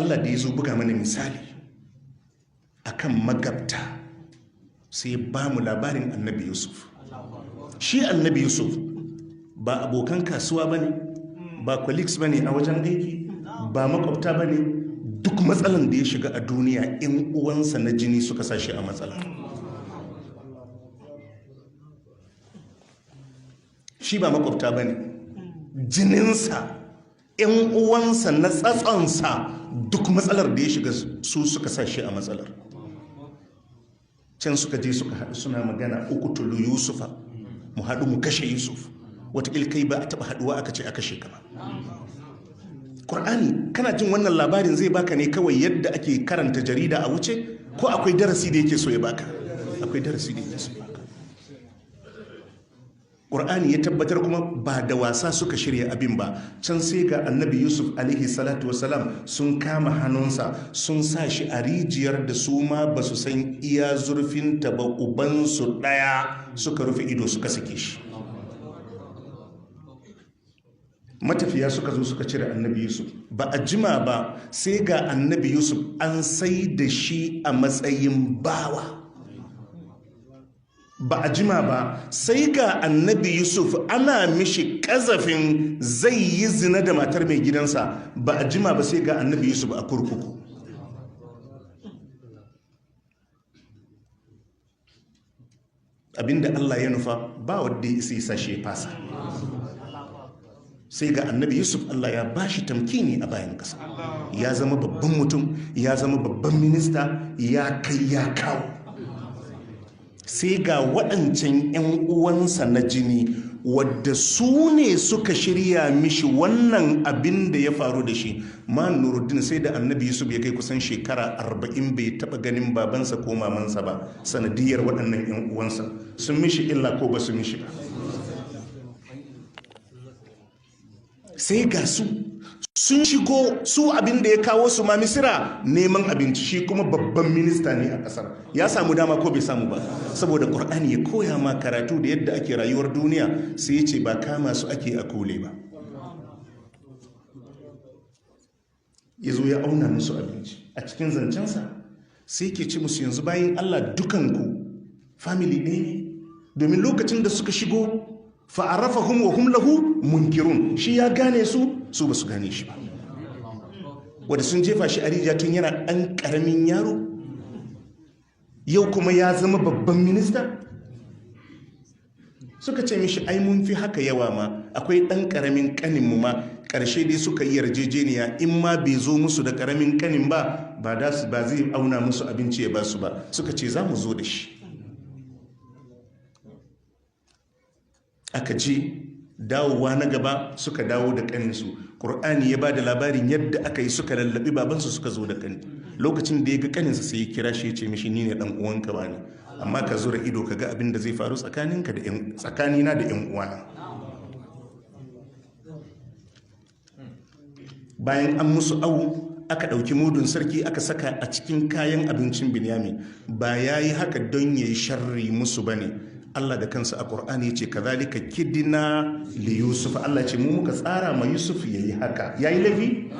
Allah da ya zo buga mana misali akan magabta sai ba mu labarin annabi Yusuf. Shi annabi Yusuf ba abokan kasuwa ba ne, ba colleagues ba ne a wajen aiki, ba makwabta ba ne. Duk matsalan da ya shiga a duniya in uwansa na jini suka sashi a matsala. Shi ba makwabta ba ne, jininsa, ‘yan uwansa na tsatsonsa duk matsalar da ya shiga su suka sashi a matsalar. Can suka je suka haɗu suna magana uqtulu Yusufa, mu haɗu mu kashe Yusuf. Wataƙil kai ba a taɓa haɗuwa aka ce a kashe ka ba. Ƙur'ani kana jin wannan labarin zai baka ne kawai yadda ake karanta jarida a wuce, ko akwai darasi da yake so ya baka? Akwai darasi da yake so ya baka. Ƙur'ani ya tabbatar kuma ba da wasa suka shirya abin ba. Can sai ga annabi Yusuf alaihi salatu wasalam sun kama hannunsa sun sa shi a rijiyar da su ma ba su san iya zurfinta ba, ubansu ɗaya, suka rufe ido suka sake shi. Matafiya suka zo suka cire annabi Yusuf. Ba a jima ba sai ga annabi Yusuf an sai da shi a matsayin bawa. Ba a jima ba sai ga annabi Yusuf ana mishi ƙazafin zai yi zina da matar mai gidansa. Ba a jima ba sai ga annabi Yusuf a kurkuku. Abinda Allah ya nufa ba wadda ya isa sashe fasa. Sai ga annabi Yusuf Allah ya bashi tamkini a bayan ƙasa. Ya zama babban mutum, ya zama babban minista, ya kai ya kawo. Sai ga waɗancan 'yan uwansa na jini wadda su ne suka shirya mishi wannan abin da ya faru da shi. Man Nuruddin sai da annabi Yusuf ya kai kusan shekara 40 bai taɓa ganin babansa ko mamansa ba, sanadiyar waɗannan 'yan uwansa. Sun mishi illa ko ba su mishi ba? Sai ga su sun shigo, su abin da ya kawo su ma Misira neman abinci, shi kuma babban minista ne a kasar. Ya samu dama ko bai samu ba? Saboda Qur'ani ya koya ma karatu da yadda ake rayuwar duniya, sai ya ce ba kama su ake a kole ba. Ya zo ya auna musu abinci a cikin zancensa, sai ke ci musu yanzu bayan Allah dukanku family ɗaya ne, domin lokacin da suka shigo fa'arafahum wa hum lahu munkirun, shi ya gane su ba su gane shi ba. Wanda sun jefa shi a rijiya tun yana ɗan ƙaramin yaro, yau kuma ya zama babban minista. Suka ce mishi ai mun fi haka yawa ma, akwai ɗan ƙaramin ƙaninmu ma. Ƙarshe dai suka yi yarjejeniya in ma bai zo musu da ƙaramin ƙanin ba zai auna musu abinci ya ba su ba. Suka ce za mu zo da shi. Aka je dawowa na gaba suka dawo da ƙaninsu. Ƙur'ani ya ba da labarin yadda aka yi suka lallabi babansu suka zo da ƙani. Lokacin da ya ga ƙaninsa sai ya kira shi ya ce mishi ni ne ɗan uwanka ba ne, amma ka zura ido ka ga abin da zai faru tsakanina da 'yan uwana. Bayan an musu awu aka ɗauki mudun sarki aka saka a cikin kayan abincin Binyamin. Ba ya yi haka don ya yi sharri musu ba ne. Allah da kansa a Ƙur'ani ya ce kazalika kidina li Yusuf. Allah ce mu muka tsara ma Yusuf ya yi haka. Ya yi laifi?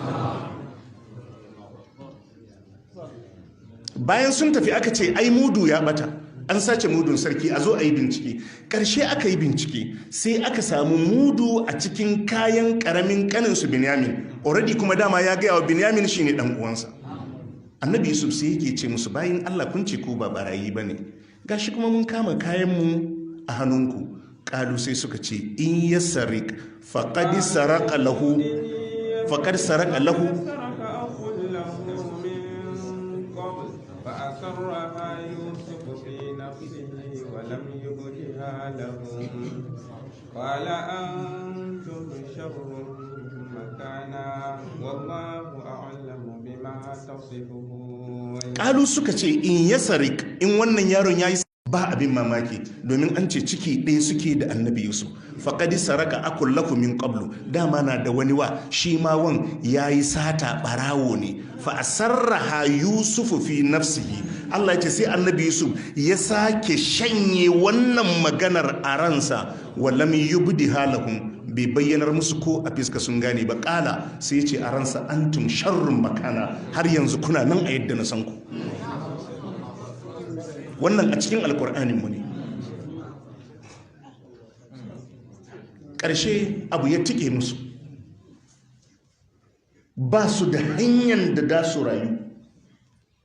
Bayan sun tafi aka ce ai mudu ya bata, an sace mudun sarki, a zo a yi bincike. Ƙarshe aka yi bincike sai aka samu mudu a cikin kayan ƙaramin ƙaninsu Binyamin. Already kuma dama ya gaya wa Binyamin shi ne ɗan uwansa. Annabi Yusuf sai yake ce musu bayan Allah kun ce ko ba barayi ba ne, gashi kuma mun kama kayanmu a hannunku. Ƙalu sai suka ce in ya sarik faƙad saraka lahu قال أنتم شر مكانا والله أعلم بما تصفون. Ƙalu suka ce in ya sarik, in wannan yaron ya yi ba abin mamaki, domin an ce ciki ɗaya suke da annabi Yusuf. Faƙadi saraka akul lakum min qablu, dama na da wani wa shi ma wan yayi sata ɓarawo ne. Fa asarraha Yusufu fi nafsihi. Allah ya ce sai annabi Yusuf ya sake shanye wannan maganar a ransa, wa lam yubdiha lahum, bai bayyanar musu ko a fiska sun gane ba. Kala sai ya ce a ransa antum sharrun makana, har yanzu kuna nan a yadda na san ku. Wannan a cikin alkur'anin mu ne. Ƙarshe abu ya tike musu, ba su da hanyar da da su rayu,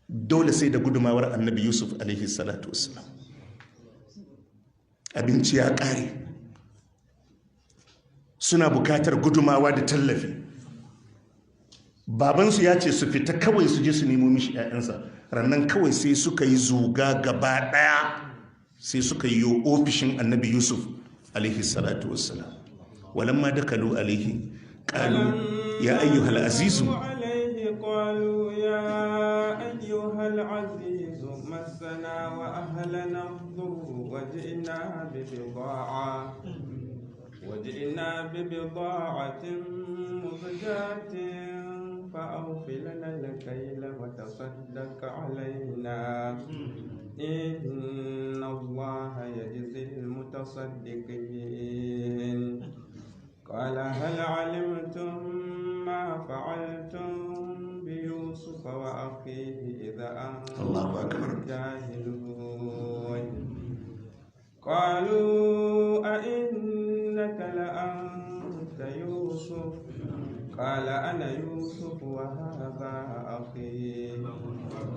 dole sai da gudumawar annabi Yusuf alaihi salatu wassalam. Abinci ya ƙare, suna bukatar gudumawa da tallafi. Babansu ya ce su fita kawai su je su nemo mishi 'ya'yansa. Rannan kawai sai suka yi zuga gaba ɗaya, sai suka yi ofishin annabi Yusuf alaihi salatu wassalam. walamma dakalu alaihi qalu ya ayyuhal azizu قالوا يا أيها العزيز مسنا وأهلنا الضر وجئنا ببضاعة مزجاة فأوف لنا الكيل وتصدق علينا إن الله يجزي المتصدقين قال هل علمتم ما فعلتم بيوسف وأخيه إذا أنتم جاهلون قالوا أئنك لأنت يوسف قال أنا يوسف وهذا أخي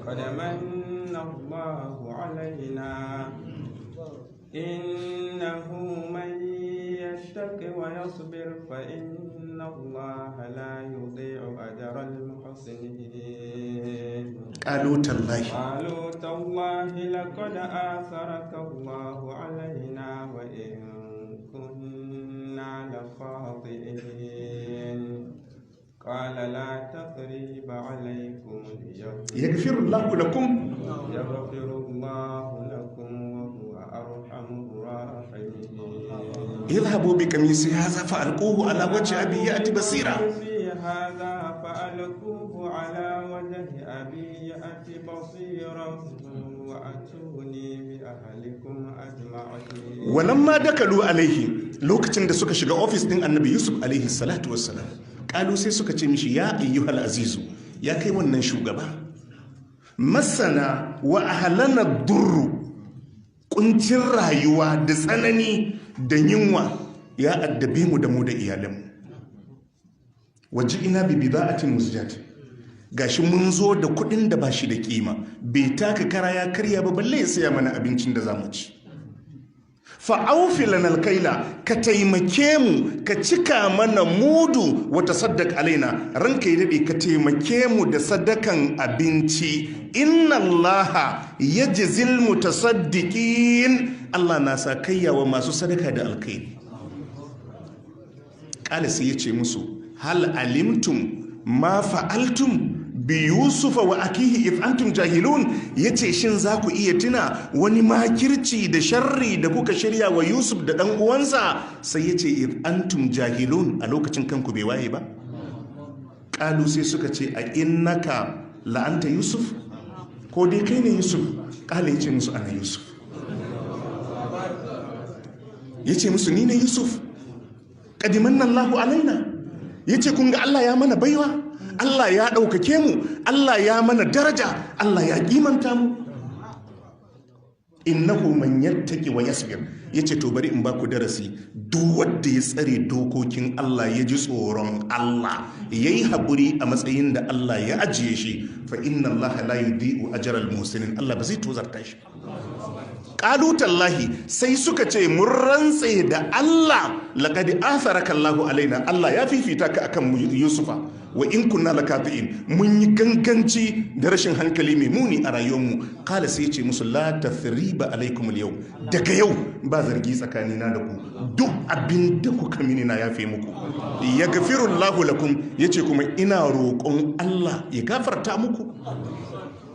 قد من الله علينا إنه من يتق ويصبر فإن الله لا يضيع أجر المحسنين قالوا تالله لقد آثرك الله علينا وإن كنا لخاطئين قال لا تثريب عليكم يغفر الله لكم وهو أرحم الراحمين اذهبوا بقميصي هذا فألقوه على وجه أبي يأتي بصيرا هذا فألقوه على وجه أبي يأتي بصيرا وأتوني بأهلكم أجمعين ولما دخلوا عليه lokacin da suka shiga ofis din annabi Yusuf alaihi salatu wassalam kalu sai suka ce mishi ya ayyuhal azizu, ya kai wannan shugaba, masana wa ahlana durru, kuncin rayuwa da tsanani da yunwa ya addabe mu da iyalanmu. Waje ina bi bida'atin musjat, gashi mun zo da kudin da bashi da kima, bai taka kara ya karya ba balle ya saya mana abincin da zamu ci. Fa'aufi lanal kaila, ka taimake mu ka cika mana mudu wata saddaq alaina, ranka yi daɗe ka taimake mu da sadakan abinci. Inna allaha yajzil mutasaddiqin, Allah na sa kayyawa masu sadaka da alkhairi. Kala sai yace musu hal alimtum ma fa'altum bi yusufa wa akihi if antum jahilun, yace shin za ku iya tuna wani makirci da sharri da kuka shirya wa Yusuf da dan uwansa? Sai yace if antum jahilun, a lokacin kanku bai waye ba. Kalu sai suka ce a innaka la anta Yusuf, ko dai kai ne Yusuf? Kala yace musu ana Yusuf, yace musu ni ne Yusuf. Qadimanna Allahu alaina, yace kun ga Allah ya mana baiwa, Allah ya ɗaukake mu, Allah ya mana daraja, Allah ya kimanta mu. Innahu man yattaqi wa yasbir, yace to bari in baku darasi, duk wanda ya tsare dokokin Allah, ya ji tsoron Allah, yayi haƙuri a matsayin da Allah ya ajiye shi, fa inna Allah la yudhi'u ajral muhsinin, Allah ba zai tozarta shi. Qalu tallahi, sai suka ce mun rantse da Allah, laqad atharaka Allahu alaina, Allah ya fifita ka akan Yusufa, wa in kunna lakafi'in, mun yi ganganci da rashin hankali mai muni a rayuwarmu. Kala sai ce musu la tathriba alaikum al-yawm, daga yau ba zargi tsakanina da ku, duk abin da kuka mini na yafe muku. Yaghfirullahu lakum, yace kuma ina roƙon Allah ya gafarta muku.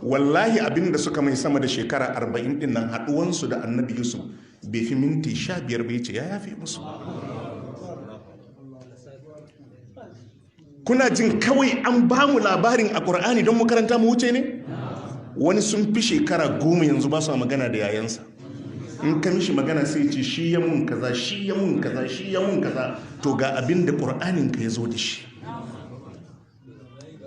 Wallahi abin da suka mai sama da shekara 40 din nan, haduwansu da annabi Yusuf bai fi minti 15 ba, yace ya yafe musu. Kuna jin kawai an ba mu labarin a Qur'ani don mu karanta mu wuce ne? Wani sun fi shekara 10 yanzu ba su magana da yayansa, in ka mishi magana sai ce shi ya mun kaza shi ya mun kaza shi ya mun kaza, to ga abin da ƙur'anin ka ya zo da shi.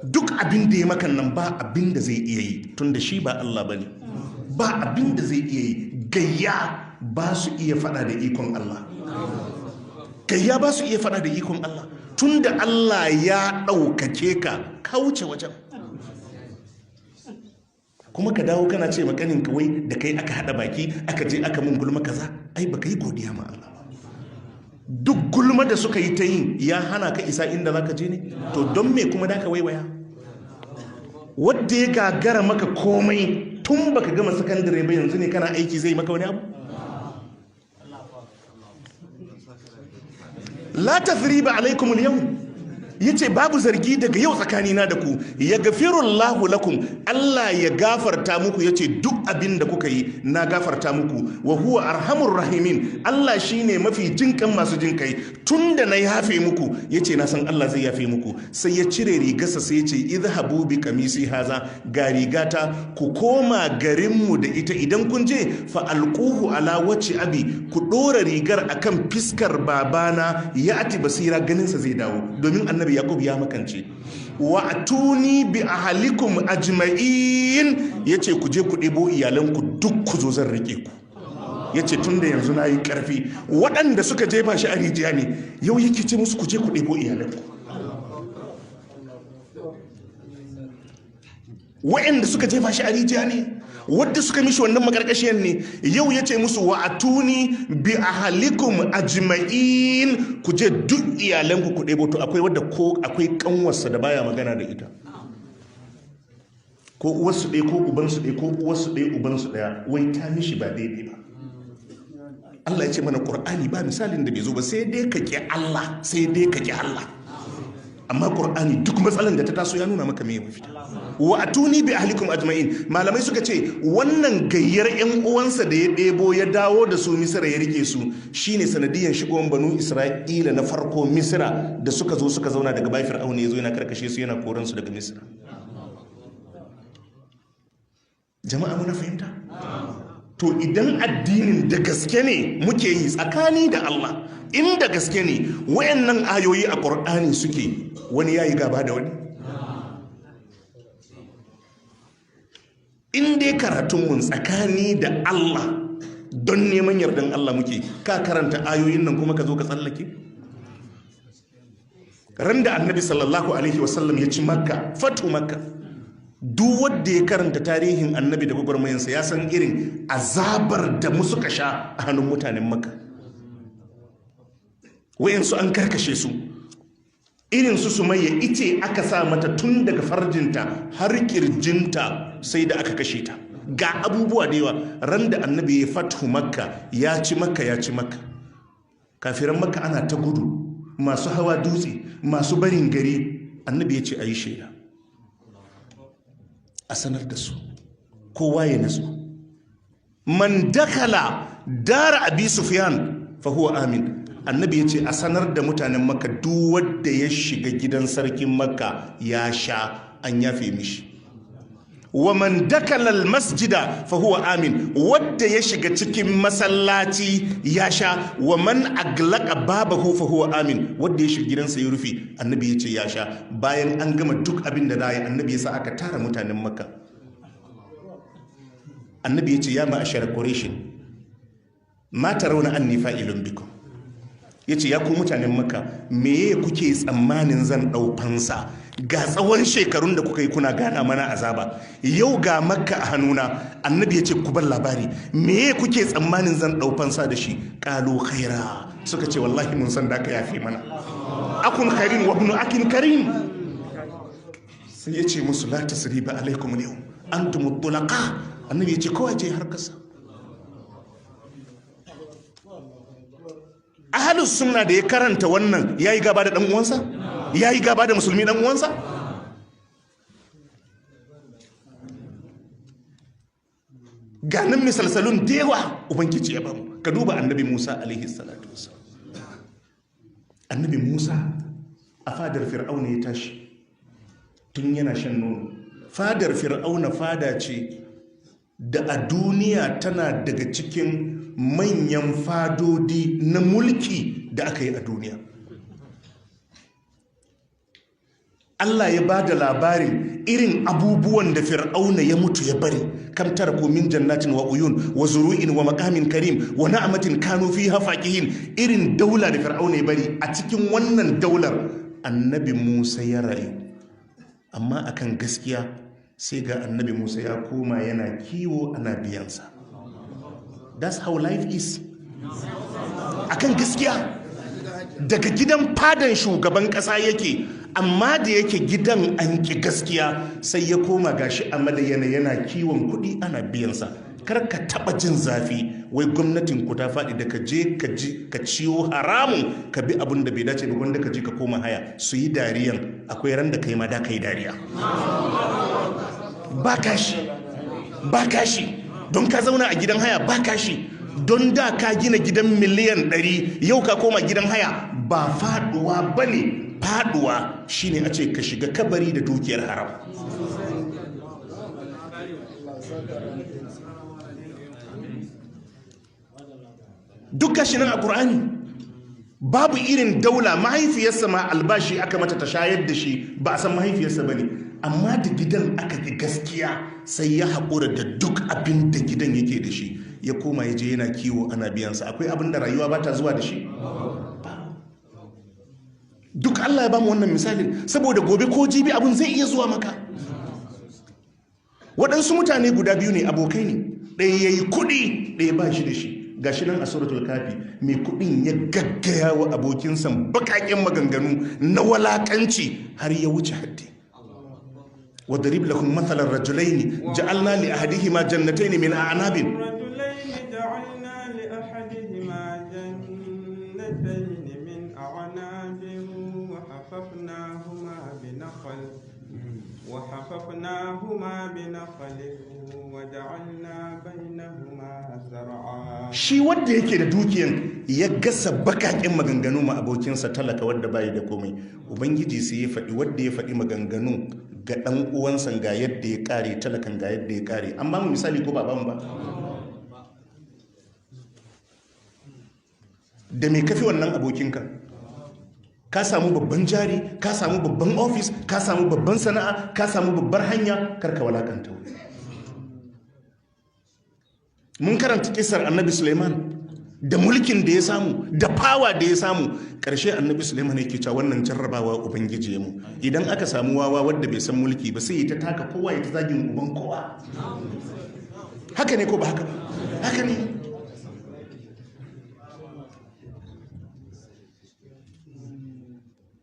Duk abin da ya makan nan ba abin da zai iya yi, tun da shi ba Allah ba ne, ba abin da zai iya yi. Gayya ba su iya fada da ikon Allah, gayya ba su iya fada da ikon Allah, tun da Allah ya ɗaukake ka kauce wajen, kuma ka dawo kana ce makanin kawai da kai aka haɗa baki aka je aka mun gulma kaza. Ai baka yi godiya ma Allah. Duk gulma da suka yi ta yin ya hana ka isa inda za ka je ne, to don me kuma da ka waiwaya? Wadda ya gagara maka komai tun baka gama sakandare ba, yanzu ne kana aiki zai maka wani abu? La tathriba alaikum al-yawm, yace babu zargi daga yau tsakanina da ku, ya gafirullahu lakum, Allah ya gafarta muku, yace duk abin da kuka yi na gafarta muku, wa huwa arhamur rahimin, Allah shine mafi jinkan masu jinkai, tunda na yafe muku, yace na san Allah zai yafe muku. Sai ya cire rigarsa sai yace idhabu bi qamisi haza, ga rigata ku koma garinmu da ita, idan kun je fa alquhu ala wacce abi, ku dora rigar akan fiskar babana ya ati basira, ganinsa zai dawo, domin annabi Yakub ya makance. Wa atuni bi ahlikum ajma'in, yace ku je ku ɗebo iyalanku duk ku zo zan rike ku. Yace tunda yanzu na yi ƙarfi, waɗanda suka jefa shi a rijiya ne, yau yake ce musu ku je ku ɗebo iyalanku. Waɗanda suka jefa shi a rijiya ne, wadda suka mishi wannan makarkashiyar ne, yau ya ce musu wa atuni bi ahalikum ajma'in, ku je duk iyalanku ku ɗebo. To akwai wadda ko akwai kanwarsa da baya magana da ita, ko uwarsu ɗaya ko ubansu ɗaya ko uwarsu ɗaya ubansu ɗaya, wai ta mishi ba daidai ba. Allah ya ce mana Qur'ani ba misalin da bai zo ba, sai dai ka ƙi Allah, sai dai ka ƙi Allah. Amma Qur'ani duk matsalan da ta taso ya nuna maka me mafita. Wa atuni bi ahlikum ajma'in, malamai suka ce wannan gayyar ƴan uwansa da ya ɗebo ya dawo da su Misra ya rike su shine sanadiyan shigowar banu Isra'ila na farko Misra, da suka zo suka zauna daga bayan Fir'auna ya zo yana karkashe su yana koran su daga Misra. Jama'a muna fahimta? To idan addinin da gaske ne muke yi tsakani da Allah, inda gaske ne wayannan ayoyi a Qur'ani suke, wani yayi gaba da wani? In dai karatun mun tsakani da Allah don neman yardan Allah muke, ka karanta ayoyin nan kuma ka zo ka tsallake? Ran da Annabi sallallahu alaihi wasallam ya ci Makka, fatu Makka, duk wanda ya karanta tarihin Annabi da gwagwarmayansa ya san irin azabar da mu suka sha a hannun mutanen Makka. Wayansu an karkashe su, irin su Sumayya ice aka sa mata tun daga farjinta har kirjinta, sai da aka kashe ta. Ga abubuwa da yawa. Ran da Annabi ya fatu Makka, ya ci Makka, ya ci Makka, kafiran Makka ana ta gudu, masu hawa dutse, masu barin gari. Annabi ya ce a yi shaida, a sanar da su, kowa ya nasu. Man dakala dara Abi Sufyan fa huwa amin. Annabi ya ce a sanar da mutanen Makka duk wanda ya shiga gidan sarkin Makka ya sha, an yafe mishi. Wa man dakala almasjida fa huwa amin, wanda ya shiga cikin masallaci ya sha. Wa man aglaqa babahu fa huwa amin, wanda ya shiga gidansa ya rufe, Annabi ya ce ya sha. Bayan an gama duk abin da da yi, Annabi ya sa aka tara mutanen Makka. Annabi ya ce ya ma'ashar Quraysh, ma tarawna anni fa'ilun bikum, ya ce ya ku mutanen Makka, meye kuke tsammanin zan ɗaufansa? Ga tsawon shekarun da kuka yi kuna gana mana azaba, yau ga Makka a hannuna. Annabi ya ce ku bar labari, meye kuke tsammanin zan ɗaufansa da shi? Qalu khaira, suka ce wallahi mun san da ka yafe mana. Akun khairin wa ibnu akin karim. Sai ya ce musu la tasriba alaikum al-yawm antum tulaqa. Annabi ya ce kowa je har kasa. Ahlus sunna da ya karanta wannan yayi gaba da dan uwansa, yayi gaba da musulmi dan uwansa. Ganin misalsalun da yawa ubangiji ya bamu. Ka duba Annabi Musa alaihi salatu wasallam. Annabi Musa a fadar Fir'auna ya tashi tun yana shan nono. Fadar Fir'auna fada ce da a duniya tana daga cikin manyan fadodi na mulki da aka yi a duniya. Allah ya ba da labarin irin abubuwan da fir'auna ya mutu ya bari, kam taraku min jannatin wa uyun wa zuru'in wa maqamin karim wa na'matin kanu fiha faqihin. Irin daula da fir'auna ya bari, a cikin wannan daular annabi Musa ya rayu, amma akan gaskiya sai ga annabi Musa ya koma yana kiwo ana biyansa. That's how life is. Akan gaskiya daga gidan fadan shugaban kasa yake, amma da yake gidan an ki gaskiya sai ya koma gashi a Madayana yana kiwon kuɗi ana biyansa. Kar ka taɓa jin zafi wai gwamnatin ku ta faɗi da ka je ka ciwo haramun ka bi abin da bai dace ba, wanda ka je ka koma haya su yi dariyan. Akwai ran da kai ma da kai dariya. Ba kashi don ka zauna a gidan haya, ba kashi don da ka gina gidan miliyan 100 yau ka koma gidan haya. Ba faduwa bane, faduwa shine a ce ka shiga kabari da dukiyar haram. Duk gashi nan a Qur'ani. Babu irin daula, mahaifiyarsa ma albashi aka mata ta shayar da shi, ba a san mahaifiyarsa bane, amma da gidan aka yi gaskiya sai ya haƙura da duk abin da gidan yake da shi, ya koma ya je yana kiwo ana biyansa. Akwai abin da rayuwa ba ta zuwa da shi? Duk Allah ya ba mu wannan misalin saboda gobe ko jibi abin zai iya zuwa maka. Waɗansu mutane guda biyu ne, abokai ne, ɗaya ya yi kuɗi ɗaya ba shi da shi. Gashi nan a suratul kafi, mai kuɗin ya gaggaya wa abokinsa baƙaƙen maganganu na walaƙanci har ya wuce haddi. وضرب لكم مثل الرجلين جعلنا لأحدهما جنتين من أعناب وحففناهما بنخل وجعلنا بينهما زرعا. Shi wanda yake da dukiyan ya gasa bakakin maganganu ma abokinsa talaka wanda bai da komai, ubangiji sai ya faɗi wanda ya faɗi maganganu ga ɗan uwansa ga yadda ya kare, talakan ga yadda ya kare. An ba mu misali ko ba ba mu ba? Da me kafi wannan abokinka? Ka samu babban jari, ka samu babban ofis, ka samu babban sana'a, ka samu babbar hanya, karka walakanta wuri. Mun karanta kisar annabi Suleiman da mulkin da ya samu, da fawa da ya samu. Ƙarshe annabi Suleiman yake cewa wannan jarrabawa ubangiji ya mu. Idan aka samu wawa wadda bai san mulki ba sai ya ta taka kowa, ya ta zagin uban kowa. Haka ne ko ba haka ba? Haka ne.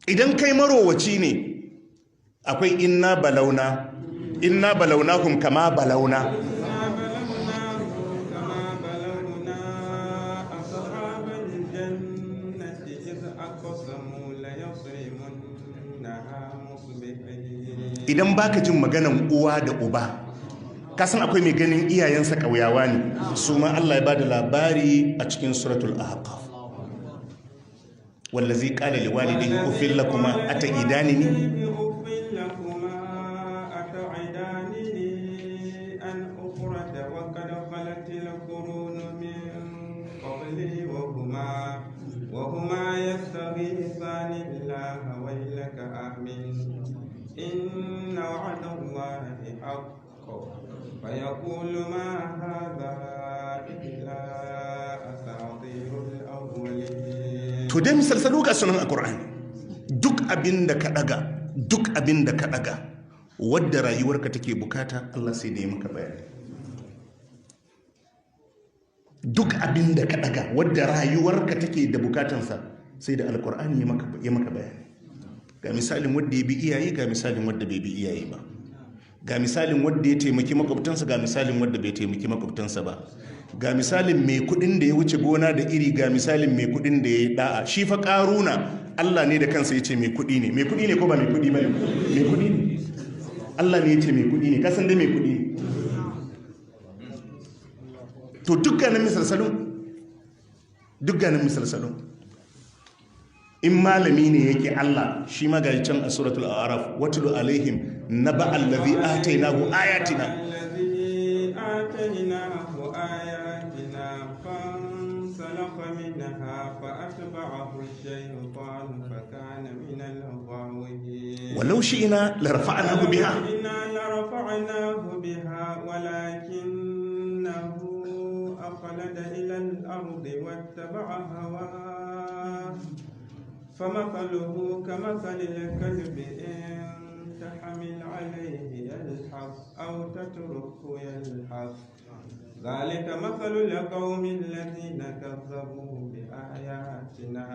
Idan kai marowaci ne, akwai inna balaunahum kama balauna. Idan baka jin maganan uwa da uba, kasan akwai mai ganin iyayensa ƙauyawa ne, su ma Allah ya bada labari a cikin suratul ahqaf. والذي قال لوالديه أفل لكما أتعدانني أن أخرج وقد خلت القرون من قبلي وهما يستغيثان الله ويلك آمين إن وعد الله حق فيقول ما هذا إلا أساطير الأولين. To dai misalsalu ga sunan a Qur'ani. Duk abin da ka daga wadda rayuwarka take bukata, Allah sai da ya maka bayani. Duk abin da ka daga wadda rayuwarka take da bukatansa, sai da Alƙur'ani ya maka bayani. Ga misalin wadda ya bi iyaye, ga misalin wadda bai bi iyaye ba. Ga misalin wadda ya taimaki makwabtansa, ga misalin wadda bai taimaki makwabtansa ba. Ga misalin mai kudin da ya wuce gona da iri, ga misalin mai kudin da ya yi da'a. Shi fa Karuna, Allah ne da kansa ya ce mai kudi ne. Mai kudi ne ko ba mai kudi ba ne? Mai kudi ne. Allah ne ya ce mai kudi ne. Kasan dai mai kudi ne. To dukkanin misalsalun in malami ne yake Allah, shi ma ga can a suratul a'raf, watlu alaihim naba allazi atainahu ayatina منها فأتبعه الشيطان فكان من الغاوين ولو شئنا لرفعناه بها ولكنه أخلد إلى الأرض واتبع هواه فمثله كمثل الكلب إن تحمل عليه يلحظ أو تتركه يلحظ ذلك مثل القوم الذين كذبوا بآياتنا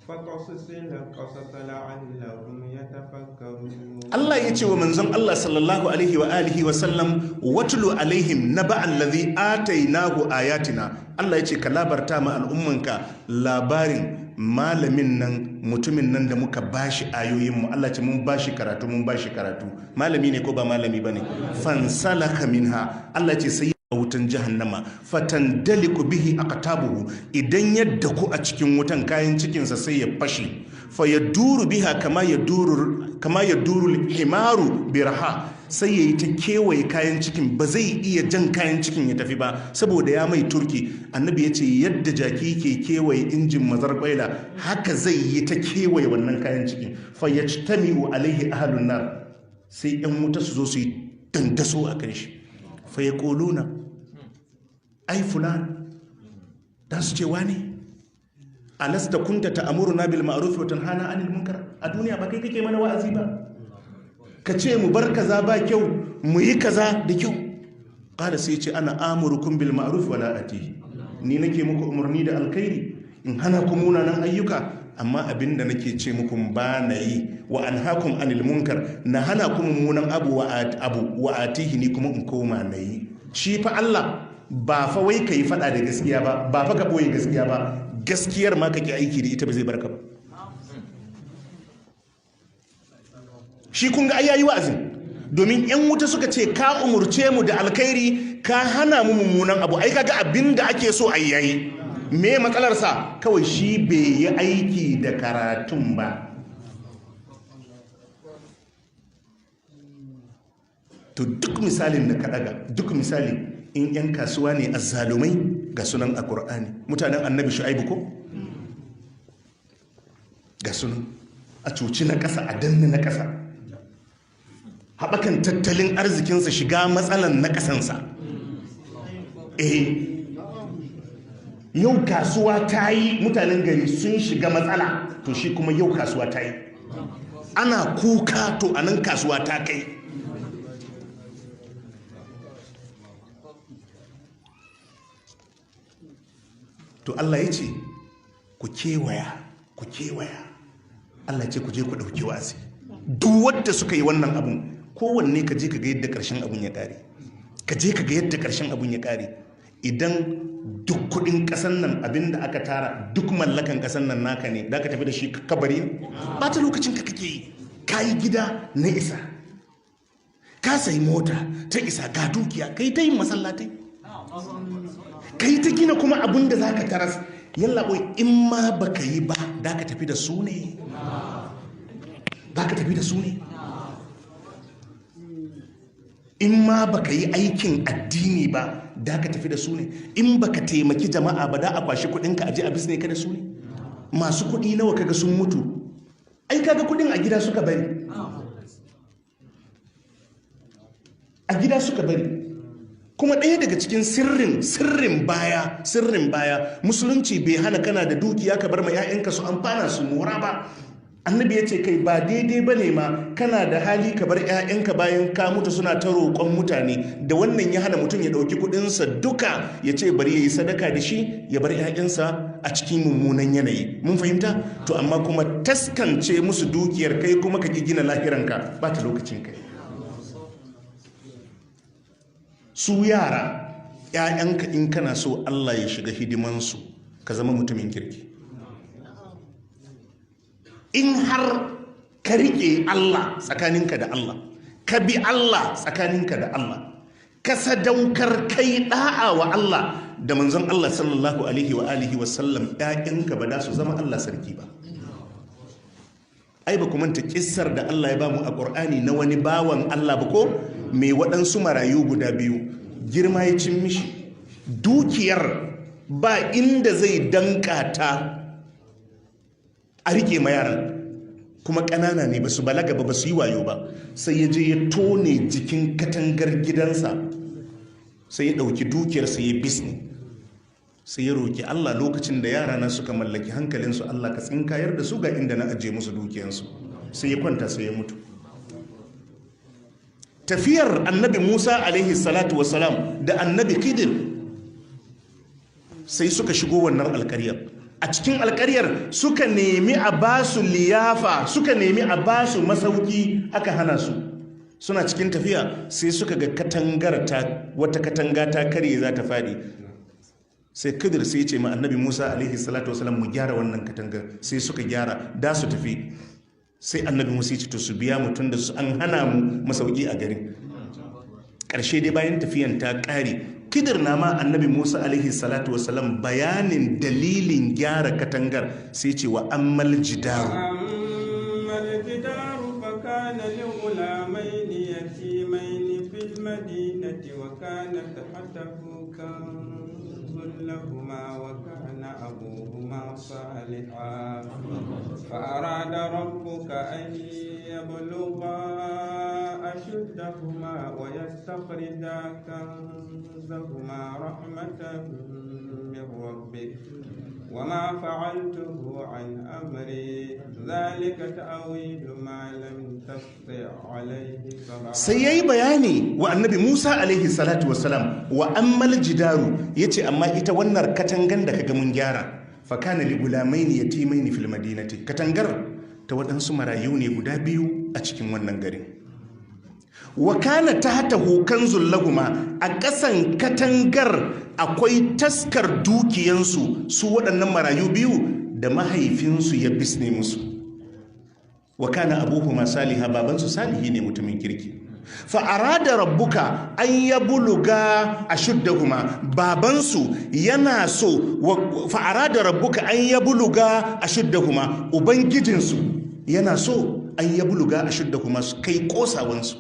فقصص القصص لعلهم يتفكرون Allah ya ce wa manzon Allah sallallahu alaihi wa alihi wa sallam watlu alaihim naba allazi atainahu ayatina. Allah ya ce ka labarta ma al'ummanka labarin malamin nan mutumin nan da muka bashi ayoyin mu. Allah ce mun bashi karatu malami ne ko ba malami bane fansalaka minha. Allah ce sai wutan jahannama fatandaliku bihi aqtabuhu, idan yadda ku a cikin wutan kayan cikinsa sai ya fashe fa yaduru biha kama yaduru himaru biraha, sai yayi ta kewaye kayan cikin, ba zai iya jan kayan cikin ya tafi ba saboda ya mai turki. Annabi ya ce yadda jaki ke kewaye injin mazar kwaila haka zai yi ta kewaye wannan kayan cikin. Fa yajtami'u alaihi ahlun nar, sai yan wuta su zo su yi dandaso akan shi. Fa yaquluna ai fulan, da su ce wani alasta kunta ta'muruna bil ma'ruf wa tanhana 'anil munkar. A duniya ba kai kake mana wa'azi ba, ka ce mu bar kaza ba kyau mu yi kaza da kyau. Qala sai ce ana amurukum bil ma'ruf wa la atihi, ni nake muku umarni da alkhairi in hana ku munanan ayyuka, amma abinda nake ce muku ba na yi. Wa anhaakum 'anil munkar, na hana ku mummunan abu wa atihi, ni kuma in koma na yi. Shi fa Allah ba fa wai kai fada da gaskiya ba, ba fa ka boye gaskiya ba, gaskiyar ma kake aiki da ita ba zai barka ba. Shi kun ga ayayi wa'azin, domin yan wuta suka ce ka umurce mu da alkhairi ka hana mu mummunan abu. Ai kaga abinda ake so a yayi, me matsalar sa? Kawai shi bai yi aiki da karatun ba. To duk misalin da ka daga, duk misali in yan kasuwa ne azzalumai ga sunan a Qur'ani, mutanen annabi Shu'aibu ko ga sunan a cuci na ƙasa, a danne na ƙasa, haɓakan tattalin arzikinsa shiga matsalan na ƙasansa. Yau kasuwa ta yi, mutanen gari sun shiga matsala, to shi kuma yau kasuwa ta yi, ana kuka, to anan kasuwa ta kai. To Allah ya ce ku kewaya, Allah ce ku je ku ɗauki wa'azi. Duk wadda suka yi wannan abun, kowanne ka je ka ga yadda ƙarshen abun ya ƙare, idan duk kuɗin ƙasan nan abinda aka tara, duk mallakan ƙasan nan naka ne, da ka tafi da shi kabari ne? Ba ta lokacin ka kake yi, ka yi gida na isa, ka sayi mota ta isa, ga dukiya, ka yi ta yin masallatai, ka yi ta gina kuma abin da za ka taras. Yalla boy, in ma ba ka yi ba, da ka tafi da su ne? In ma ba ka yi aikin addini ba, da ka tafi da su ne? In ba ka taimaki jama'a ba, da a kwashi kudinka a je a bisne ka da su ne? Masu kudi nawa kaga sun mutu? Ai kaga kudin a gida suka bari, kuma ɗaya daga cikin sirrin baya musulunci bai hana kana da dukiya ka bar ma 'ya'yanka su amfana su mora ba. Annabi ya ce kai ba daidai ba ne ma kana da hali ka bar 'ya'yanka bayan ka mutu suna ta roƙon mutane, da wannan ya hana mutum ya ɗauki kuɗinsa duka ya ce bari ya yi sadaka da shi, ya bar 'ya'yansa a cikin mummunan yanayi. Mun fahimta? To amma kuma taskance musu dukiyar kai kuma ka ƙi gina lahiranka, ba ta lokacin kai. Su yara, 'ya'yanka in kana so Allah ya shiga hidimansu, ka zama mutumin kirki. In har ka riƙe Allah tsakaninka da Allah, ka bi Allah tsakaninka da Allah, ka sadaukar kai da'a wa Allah da manzon Allah sallallahu alaihi wa alihi wa sallam, 'ya'yanka ba da su zama Allah sarki ba. Ai ba ku manta kissar da Allah ya bamu a Qur'ani na wani bawan Allah ba ko, mai waɗansu marayu guda biyu, girma ya cin mishi, dukiyar ba inda zai danka ta a rike ma yaran, kuma ƙanana ne ba su balaga ba su yi wayo ba. Sai ya je ya tone jikin katangar gidansa, sai ya ɗauki dukiyarsa ya bisne, sai ya roƙi Allah lokacin da yara na suka mallaki hankalinsu, Allah ka tsinkayar da su ga inda na ajiye musu dukiyarsu. Sai ya kwanta sai ya mutu. Tafiyar annabi Musa alaihi salatu wasalam da annabi Khidir sai suka shigo wannan alƙaryar. A cikin alƙaryar suka nemi a basu liyafa, suka nemi a basu masauki, aka hana su. Suna cikin tafiya sai suka ga wata katanga ta karye za ta faɗi. Sai Khidir sai ce ma annabi Musa alaihi salatu wasalam mu gyara wannan katangar. Sai suka gyara da su tafi. Sai annabi Musa ya ce to su biya mutum da su an hana mu masauki a garin. Ƙarshe dai bayan tafiyan ta ƙare, Khidir na ma annabi Musa alaihi salatu wasalam bayanin dalilin gyara katangar, sai ce wa ammal jidaru فكان لغلامين يتيمين في المدينة وكان تحته كنز لهما وكان أبوهما صالحا فأراد ربك أن يبلغا أشدهما ويستخرجا كنزهما رحمة من ربك وما فعلته عن أمري ذلك تأويل ما لم تستطع عليه صبرا. sai yayi bayani wa annabi Musa alaihi salatu wassalam wa ammal jidaru, yace amma ita wannan katangan da kaga mun gyara fa kana li gulamaini yatimaini fil madinati, katangar ta waɗansu marayu ne guda biyu a cikin wannan garin. Wa kana tahtahu kanzul lahuma, a ƙasan katangar akwai taskar dukiyansu su waɗannan marayu biyu da mahaifinsu ya bisne musu. Wa kana abuhuma saliha, babansu salihi ne mutumin kirki. Fa arada rabbuka an yabluga ashuddahuma, babansu yana so fa arada rabbuka an yabluga ashuddahuma, ubangijinsu yana so an yabluga ashuddahuma, su kai kosawansu,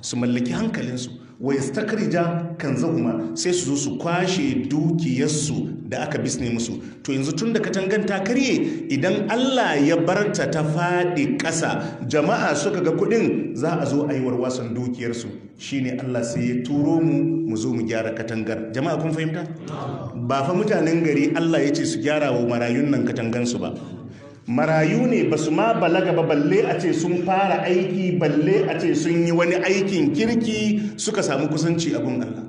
su mallaki hankalinsu. Wa yastakrija kanzahuma, sai su zo su kwashe dukiyarsu da aka bisne musu. To yanzu tun da katangan ta karye, idan Allah ya barta ta faɗi ƙasa, jama'a suka ga kuɗin, za a zo a yi warwasan dukiyarsu. Shine Allah sai ya turo mu zo mu gyara katangar. Jama'a kun fahimta? Ba fa mutanen gari Allah ya ce su gyara wa marayun nan katangansu ba. Marayu ne ba su ma balaga ba, balle a ce sun fara aiki, balle a ce sun yi wani aikin kirki suka samu kusanci a gun Allah.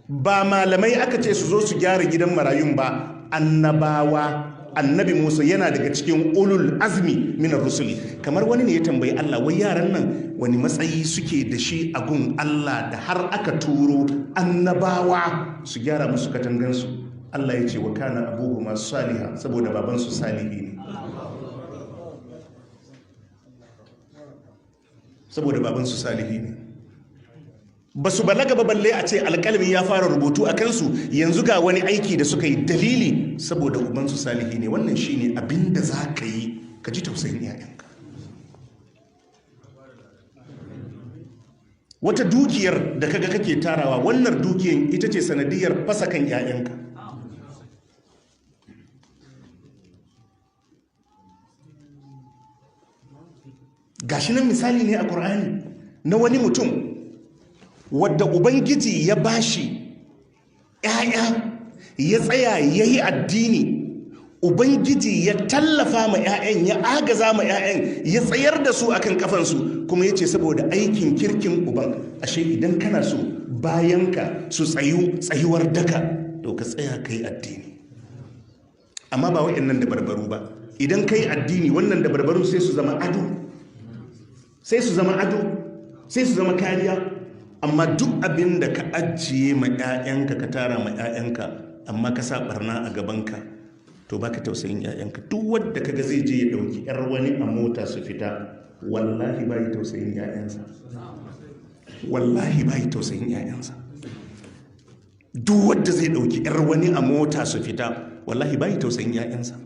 Ba malamai aka ce su zo su gyara gidan marayun ba, annabawa. Annabi Musa yana daga cikin ulul azmi minar rusuli. Kamar wani ne ya tambayi Allah, wai yaran nan wani matsayi suke da shi a gun Allah da har aka turo annabawa su gyara musu katangansu. Allah ya ce wa kana abuhuma saliha, saboda babansu salihi ne. Saboda babansu salihi ne. Ba su balaga ba balle a ce alƙalmi ya fara rubutu a kansu, yanzu ga wani aiki da suka yi, dalili saboda ubansu salihi ne. Wannan shine abin da za ka yi ka ji tausayin 'ya'yanka. Wata dukiyar da kaga kake tarawa, wannan dukiyar ita ce sanadiyar fasa kan 'ya'yanka. Gashi nan misali ne a Qur'ani na wani mutum wadda ubangiji ya bashi ƴaƴa, ya tsaya yayi addini, ubangiji ya tallafa ma ƴaƴan, ya agaza ma ƴaƴan, ya tsayar da su akan kafansu, kuma yace saboda aikin kirkin uban, ashe idan kana so bayanka su tsayuwar daka, to ka tsaya kai addini. Amma ba waɗannan da barbaru ba. Idan kai addini, wannan da barbaru sai su zama ado, sai su zama ado, sai su zama kariya. Amma duk abin da ka ajiye ma 'ya'yanka, ka tara ma 'ya'yanka, amma ka sa barna a gabanka, to baka tausayin 'ya'yanka. Duk wanda kaga zai je ya dauki 'yar wani a mota su fita, wallahi bai tausayin 'ya'yansa. Wallahi bai tausayin 'ya'yansa. Duk wanda zai dauki 'yar wani a mota su fita, wallahi bai tausayin 'ya'yansa.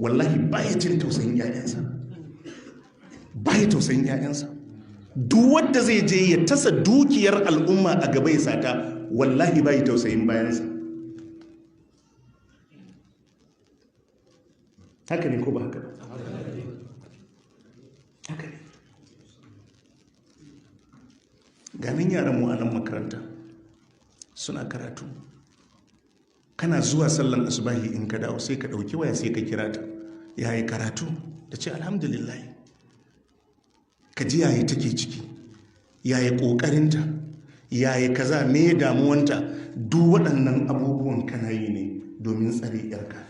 Wallahi bai jin tausayin 'ya'yansa. Bai tausayin 'ya'yansa. Duk wanda zai je ya tasa dukiyar al'umma a gaba ya sata, wallahi bai tausayin bayansa. haka ne ko ba haka? Haka ne. Ganin yaran mu a nan makaranta suna karatu, kana zuwa sallan asubahi in ka dawo sai ka ɗauki waya sai ka kira ta, yayi karatu, da ce alhamdulillah, ka ji yayi take ciki, yayi ƙoƙarinta, yayi kaza, me damuwanta, duk waɗannan abubuwan kana yi ne domin tsare yarka.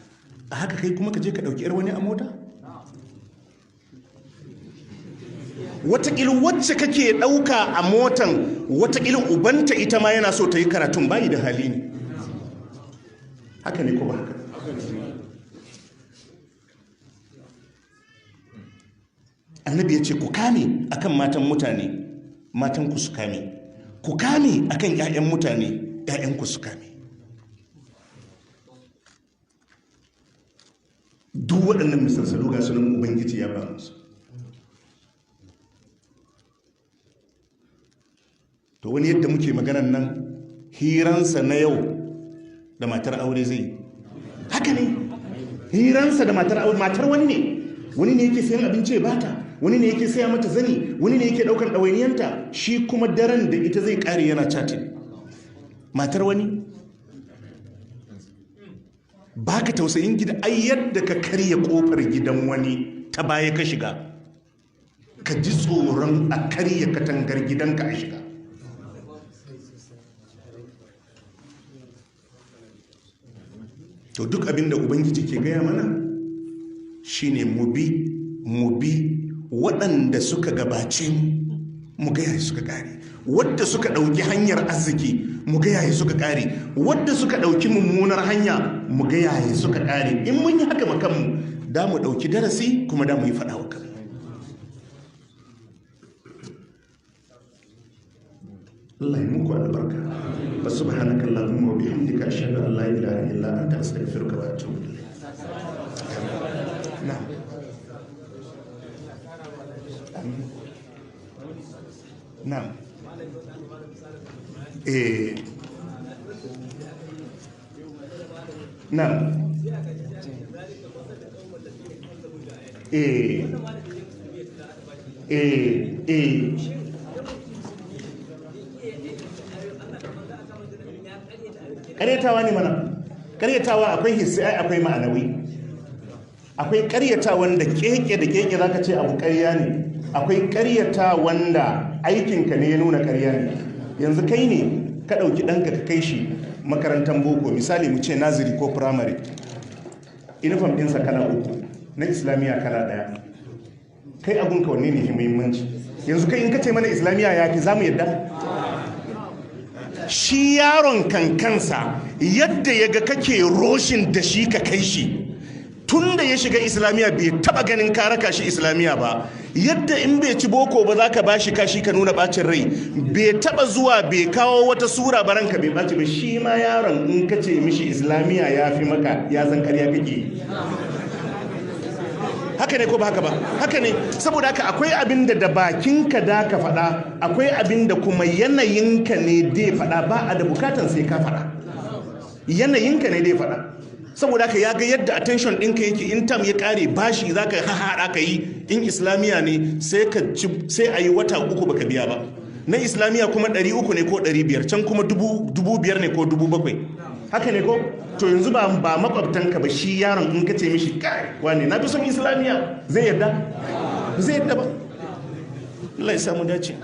A haka kai kuma ka je ka ɗauki yar wani a mota? Wataƙila wacce kake ɗauka a motan, wataƙila ubanta ita ma yana so ta yi karatun, bayi da hali ne. Haka ne ko ba haka? Annabi ya ce ku kame akan matan mutane, matan ku su kame. Ku kame akan 'ya'yan mutane, 'ya'yan ku su kame. Duk waɗannan misalsalu ga sunan Ubangiji ya ba musu. To wani yadda muke maganan nan, hiransa na yau da matar aure zai, haka ne, hiransa da matar aure, matar wani ne yake sayan abinci ya bata, wani ne yake saya mata zani, wani ne yake daukar ɗawainiyanta, shi kuma daren da ita zai kare yana chatting. Matar wani, baka tausayin gida, ai yadda ka karya kofar gidan wani ta baya ka shiga, ka ji tsoron a karya katangar gidanka a shiga. To duk abinda Ubangiji ke gaya mana shine mu bi waɗanda suka gabace mu ga yayi suka kare, wadda suka ɗauki hanyar arziki mu ga yayi suka kare, wadda suka ɗauki mummunar hanya mu ga yayi suka kare. In mun yi haka makanmu, da mu ɗauki darasi kuma da mu yi faɗa wa kanmu. Allah ya muku albarka. Fa subhanaka allahumma wa bihamdika ashhadu an la ilaha illa anta astaghfiruka wa atubu ilayk. Na'am. Na'am. Na'am. Karyatawa ne mana, karyatawa akwai hissi akwai ma'anawi. Akwai karyatawan da keke da keke zaka ce abu karya ne, akwai karyatawan da aikinka ne ya nuna karya ne. Yanzu kai ne ka ɗauki ɗanka ka kai shi makarantar boko, misali mu ce naziri ko firamare, inifam ɗinsa kala 3, na islamiyya kala 1, kai abunka wanne ne ke muhimmanci? Yanzu kai in ka ce mana islamiyya ya fi za mu yadda? Shi yaron kankansa yadda ya ga kake roshin da shi ka kai shi, tun da ya shiga islamiyya bai taba ganin ka raka shi islamiyya ba. Yadda in bai ci boko ba za ka ba shi kashi ka nuna bacin rai, bai taba zuwa bai kawo wata sura ba ranka bai baci ba. Shi ma yaron in ka ce mishi islamiyya ya fi maka, ya san karya kake. Haka ne ko ba haka ba? Haka ne. Saboda haka akwai abin da bakinka da ka faɗa, akwai abin da kuma yanayinka ne dai faɗa, ba a da bukatan sai ka faɗa. Yanayinka ne dai faɗa. Saboda haka ya ga yadda attention ɗinka yake, in tam ya ƙare bashi za ka haɗa ka yi, in islamiyya ne sai a yi wata 3 baka biya ba. Na islamiyya kuma 300 ne ko 500, can kuma 5,000 ne ko 7,000. Haka ne ko? To yanzu ba makwabtanka ba, shi yaron in ka ce mishi kai wane na fi son islamiyya, zai yadda? Zai yadda ba. Allah ya samu dace.